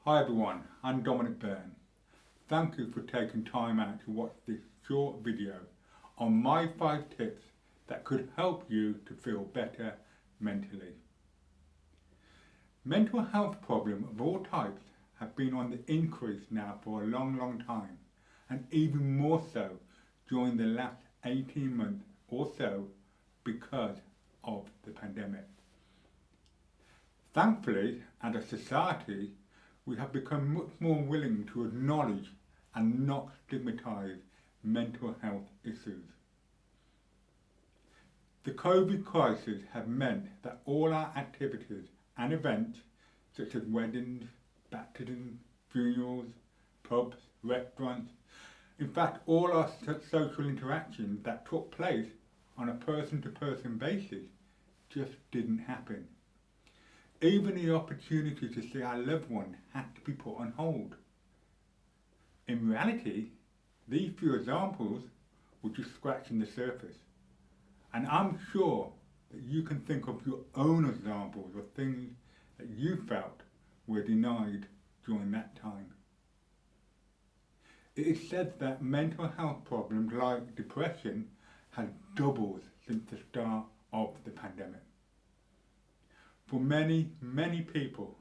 Hi everyone, I'm Dominic Beirne. Thank you for taking time out to watch this short video on my 5 tips that could help you to feel better mentally. Mental health problems of all types have been on the increase now for a long time, and even more so during the last 18 months or so because of the pandemic. Thankfully, as a society, we have become much more willing to acknowledge and not stigmatise mental health issues. The COVID crisis has meant that all our activities and events, such as weddings, baptisms, funerals, pubs, restaurants, in fact all our social interactions that took place on a person-to-person basis just didn't happen. Even the opportunity to see our loved one had to be put on hold. In reality, these few examples were just scratching the surface. And I'm sure that you can think of your own examples of things that you felt were denied during that time. It is said that mental health problems like depression have doubled since the start of the pandemic. For many people,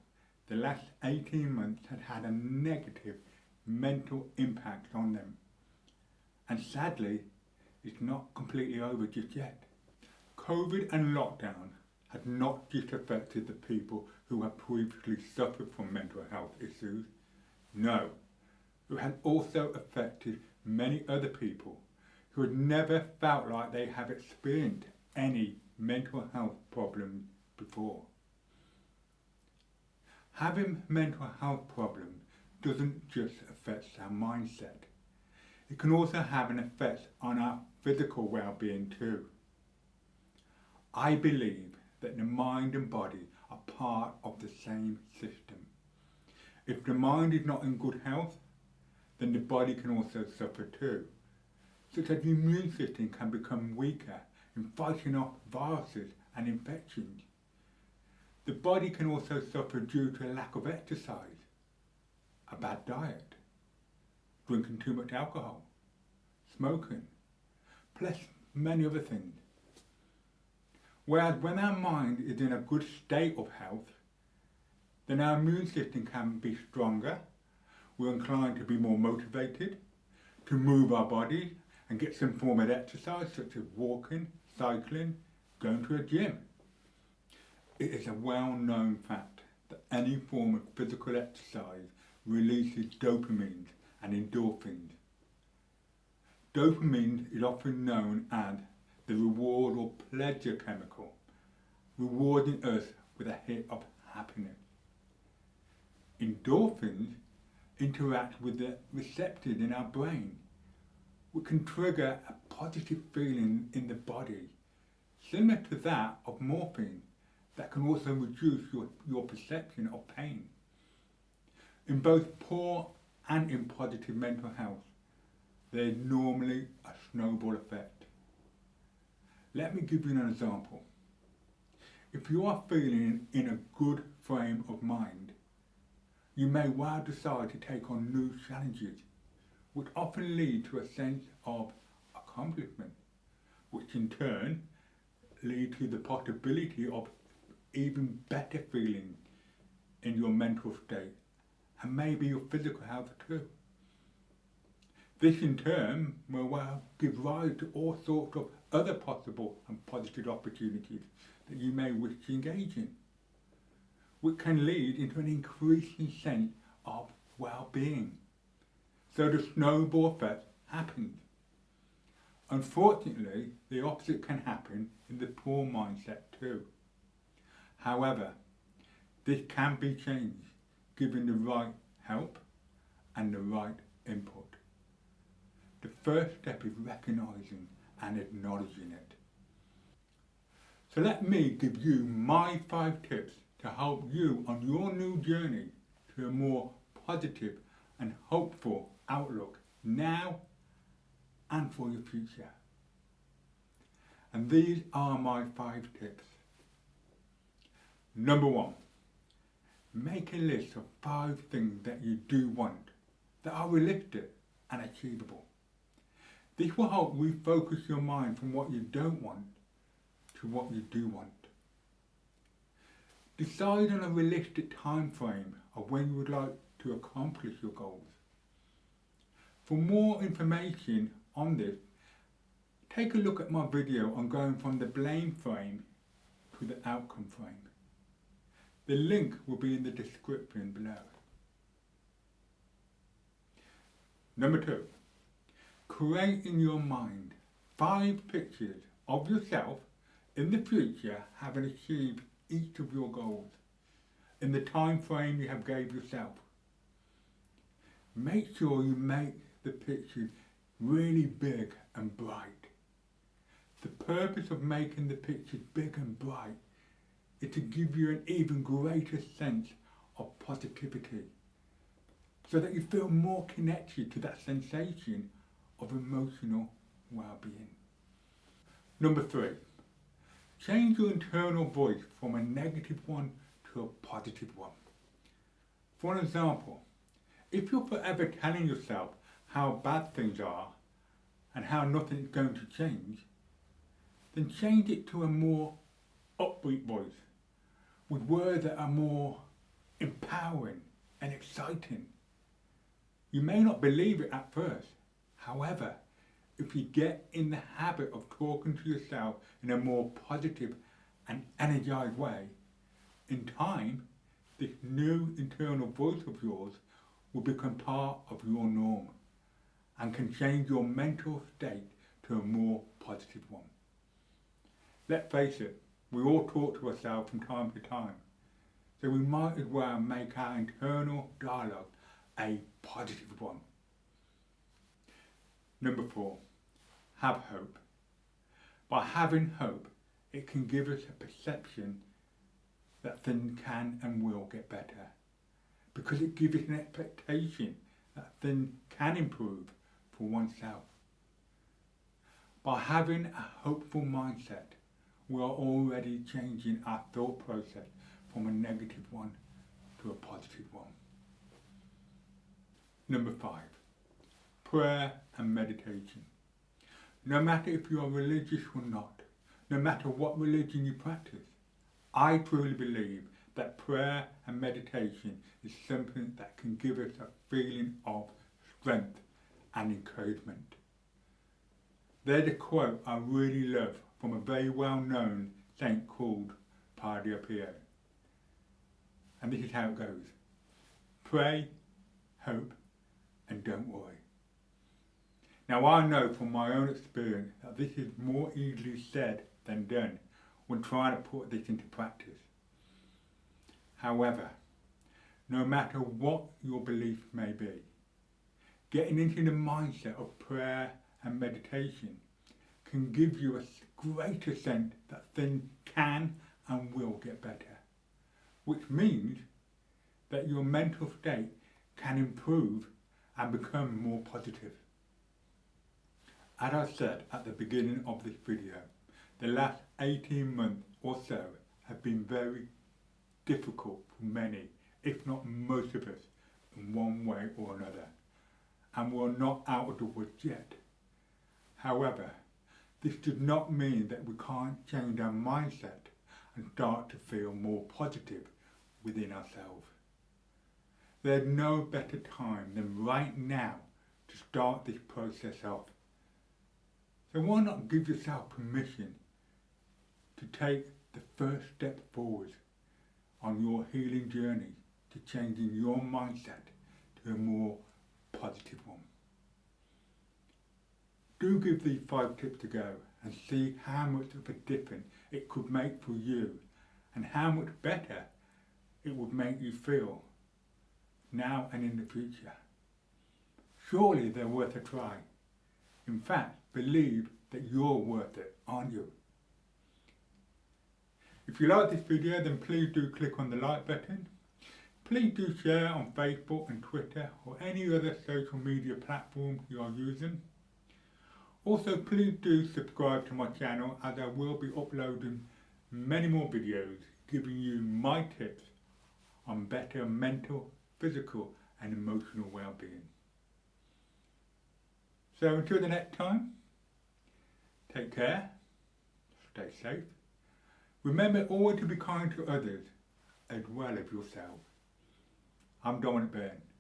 the last 18 months had had a negative mental impact on them. And sadly, it's not completely over just yet. COVID and lockdown had not just affected the people who had previously suffered from mental health issues. No, it had also affected many other people who had never felt like they have experienced any mental health problems before. Having mental health problems doesn't just affect our mindset. It can also have an effect on our physical well-being too. I believe that the mind and body are part of the same system. If the mind is not in good health, then the body can also suffer too, such that the immune system can become weaker in fighting off viruses and infections. The body can also suffer due to a lack of exercise, a bad diet, drinking too much alcohol, smoking, plus many other things. Whereas when our mind is in a good state of health, then our immune system can be stronger, we're inclined to be more motivated, to move our body and get some form of exercise such as walking, cycling, going to a gym. It is a well-known fact that any form of physical exercise releases dopamine and endorphins. Dopamine is often known as the reward or pleasure chemical, rewarding us with a hit of happiness. Endorphins interact with the receptors in our brain, which can trigger a positive feeling in the body, similar to that of morphine, that can also reduce your perception of pain. In both poor and in positive mental health, there is normally a snowball effect. Let me give you an example. If you are feeling in a good frame of mind, you may well decide to take on new challenges, which often lead to a sense of accomplishment, which in turn lead to the possibility of even better feeling in your mental state and maybe your physical health too. This in turn will well give rise to all sorts of other possible and positive opportunities that you may wish to engage in, which can lead into an increasing sense of well-being. So the snowball effect happens. Unfortunately, the opposite can happen in the poor mindset too. However, this can be changed given the right help and the right input. The first step is recognising and acknowledging it. So let me give you my 5 tips to help you on your new journey to a more positive and hopeful outlook now and for your future. And these are my 5 tips. Number 1, Make a list of 5 things that you do want, that are realistic and achievable. This will help refocus your mind from what you don't want to what you do want. Decide on a realistic time frame of when you would like to accomplish your goals. For more information on this, take a look at my video on going from the blame frame to the outcome frame. The link will be in the description below. Number 2, create in your mind 5 pictures of yourself in the future having achieved each of your goals in the time frame you have gave yourself. Make sure you make the pictures really big and bright. The purpose of making the pictures big and bright is to give you an even greater sense of positivity, so that you feel more connected to that sensation of emotional well-being. Number 3, change your internal voice from a negative one to a positive one. For an example, if you're forever telling yourself how bad things are and how nothing is going to change, then change it to a more upbeat voice with words that are more empowering and exciting. You may not believe it at first. However, if you get in the habit of talking to yourself in a more positive and energized way, in time, this new internal voice of yours will become part of your norm and can change your mental state to a more positive one. Let's face it, we all talk to ourselves from time to time, so we might as well make our internal dialogue a positive one. Number 4, have hope. By having hope, it can give us a perception that things can and will get better, because it gives us an expectation that things can improve for oneself. By having a hopeful mindset, we are already changing our thought process from a negative one to a positive one. Number 5, prayer and meditation. No matter if you are religious or not, no matter what religion you practice, I truly believe that prayer and meditation is something that can give us a feeling of strength and encouragement. There's a quote I really love from a very well-known saint called Padre Pio. And this is how it goes. Pray, hope, and don't worry. Now I know from my own experience that this is more easily said than done when trying to put this into practice. However, no matter what your belief may be, getting into the mindset of prayer and meditation can give you a greater sense that things can and will get better, which means that your mental state can improve and become more positive. As I said at the beginning of this video, the last 18 months or so have been very difficult for many, if not most of us, in one way or another, and we're not out of the woods yet. However, this does not mean that we can't change our mindset and start to feel more positive within ourselves. There's no better time than right now to start this process off. So why not give yourself permission to take the first step forward on your healing journey to changing your mindset to a more positive one. Do give these 5 tips a go and see how much of a difference it could make for you and how much better it would make you feel now and in the future. Surely they're worth a try. In fact, believe that you're worth it, aren't you? If you like this video, then please do click on the like button. Please do share on Facebook and Twitter or any other social media platform you are using. Also, please do subscribe to my channel, as I will be uploading many more videos giving you my tips on better mental, physical and emotional well-being. So until the next time, take care, stay safe. Remember always to be kind to others as well as yourself. I'm Dominic Beirne.